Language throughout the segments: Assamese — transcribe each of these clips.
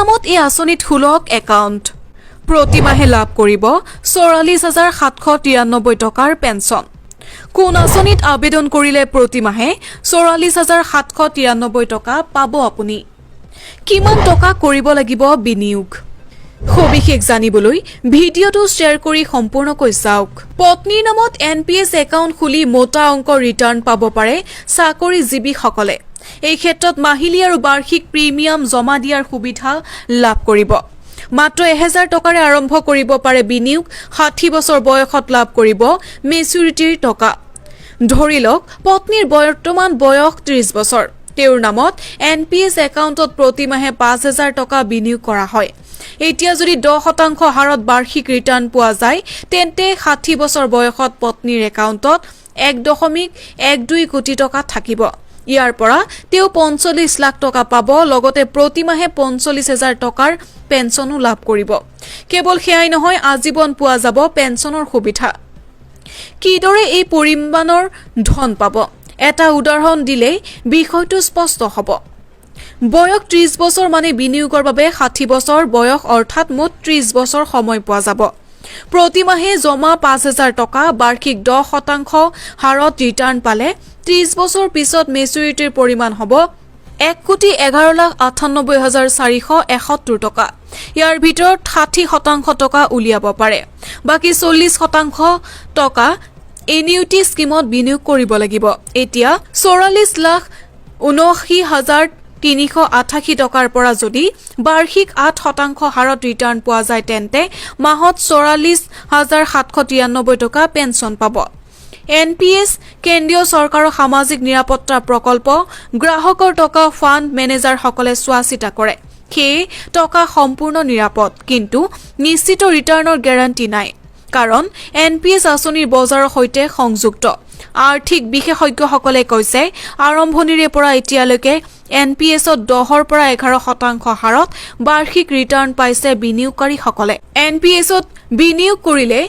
নামত এই আঁচনিত খোলক একাউণ্ট প্ৰতিমাহে লাভ কৰিব ৪৪,৭৯৩ টকাৰ পেঞ্চন কোন আঁচনিত আবেদন কৰিলে প্ৰতিমাহে ৪৪,৭৯৩ টকা পাব আপুনি কিমান টকা কৰিব লাগিব বিনিয়োগ সবিশেষ জানিবলৈ ভিডিঅটো শ্বেয়াৰ কৰি সম্পূৰ্ণকৈ চাওক পত্নীৰ নামত এনপিএছ একাউণ্ট খুলি মোটা অংকৰ ৰিটাৰ্ণ পাব পাৰে চাকৰিজীৱীসকলে এই ক্ষেত্ৰত মাহিলী আৰু বাৰ্ষিক প্ৰিমিয়াম জমা দিয়াৰ সুবিধা লাভ কৰিব মাত্ৰ 1000 টকাৰে আৰম্ভ কৰিব পাৰে বিনিয়োগ 60 বছৰ বয়সত লাভ কৰিব মেচুৰিটিৰ টকা ধৰি লওক পত্নীৰ বৰ্তমান বয়স 30 বছৰ তেওঁৰ নামত এনপিএছ একাউণ্টত প্ৰতিমাহে 5000 টকা বিনিয়োগ কৰা হয় এতিয়া যদি 10% হাৰত বাৰ্ষিক ৰিটাৰ্ণ পোৱা যায় তেন্তে 60 বছৰ বয়সত পত্নীৰ একাউণ্টত 1.12 কোটি টকা থাকিব ইয়াৰ পৰা তেওঁ 45 লাখ টকা পাব লগতে প্ৰতিমাহে 45,000 টকাৰ পেঞ্চনো লাভ কৰিব কেৱল সেয়াই নহয় আজীৱন পোৱা যাব পেঞ্চনৰ সুবিধা কিদৰে এই পৰিমাণৰ ধন পাব এটা উদাহৰণ দিলে বিষয়টো স্পষ্ট হ'ব বয়স 30 বছৰ মানে বিনিয়োগৰ বাবে 60 বছৰ বয়স অৰ্থাৎ মুঠ 30 বছৰ সময় পোৱা যাব প্ৰতিমাহে জমা 5000 টকা বাৰ্ষিক 10% হাৰত ৰিটাৰ্ণ পালে 30 বছৰ পিছত মেচুৰিটিৰ পৰিমাণ হ'ব 1,11,98,471 টকা ইয়াৰ ভিতৰত 60% টকা উলিয়াব পাৰে বাকি 40% টকা এনিউটি স্কিমত বিনিয়োগ কৰিব লাগিব এতিয়া 44,79,388 টকাৰ পৰা যদি বাৰ্ষিক 8% হাৰত ৰিটাৰ্ণ পোৱা যায় তেন্তে মাহত 44,793 টকা পেঞ্চন পাব এনপিএছ কেন্দ্ৰীয় চৰকাৰৰ সামাজিক নিৰাপত্তা প্ৰকল্প গ্ৰাহকৰ টকা ফাণ্ড মেনেজাৰসকলে চোৱাচিতা কৰে সেই টকা সম্পূৰ্ণ নিৰাপদ কিন্তু নিশ্চিত ৰিটাৰ্ণৰ গ্যাৰান্টি নাই কাৰণ এনপিএছ আঁচনিৰ বজাৰৰ সৈতে সংযুক্ত আৰ্থিক বিশেষজ্ঞসকলে কৈছে আৰম্ভণিৰে পৰা এতিয়ালৈকে এনপিএছত 10 পৰা 11% হাৰত বাৰ্ষিক ৰিটাৰ্ণ পাইছে বিনিয়োগকাৰীসকলে এনপিএছত বিনিয়োগ কৰিলে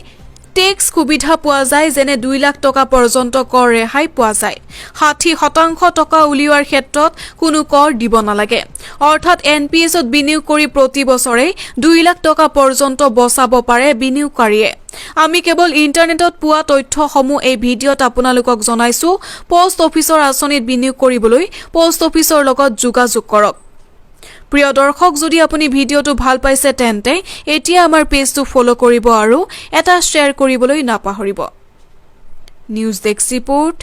টেক্স সুবিধা পোৱা যায় যেনে 2 লাখ টকা পৰ্যন্ত কৰ ৰেহাই পোৱা যায় 60% টকা উলিওৱাৰ ক্ষেত্ৰত কোনো কৰ দিব নালাগে অৰ্থাৎ এনপিএছত বিনিয়োগ কৰি প্ৰতি বছৰে 2 লাখ টকা পৰ্যন্ত বচাব পাৰে বিনিয়োগকাৰীয়ে আমি কেৱল ইন্টাৰনেটত পোৱা তথ্যসমূহ এই ভিডিঅত আপোনালোকক জনাইছো পোষ্ট অফিচৰ আঁচনিত বিনিয়োগ কৰিবলৈ পোষ্ট অফিচৰ লগত যোগাযোগ কৰক প্ৰিয় দৰ্শক যদি আপুনি ভিডিঅটো ভাল পাইছে তেন্তে এতিয়া আমাৰ পেজটো ফলো কৰিব আৰু এটা শ্বেয়াৰ কৰিবলৈ নাপাহৰিব নিউজ ডেস্ক ৰিপোৰ্ট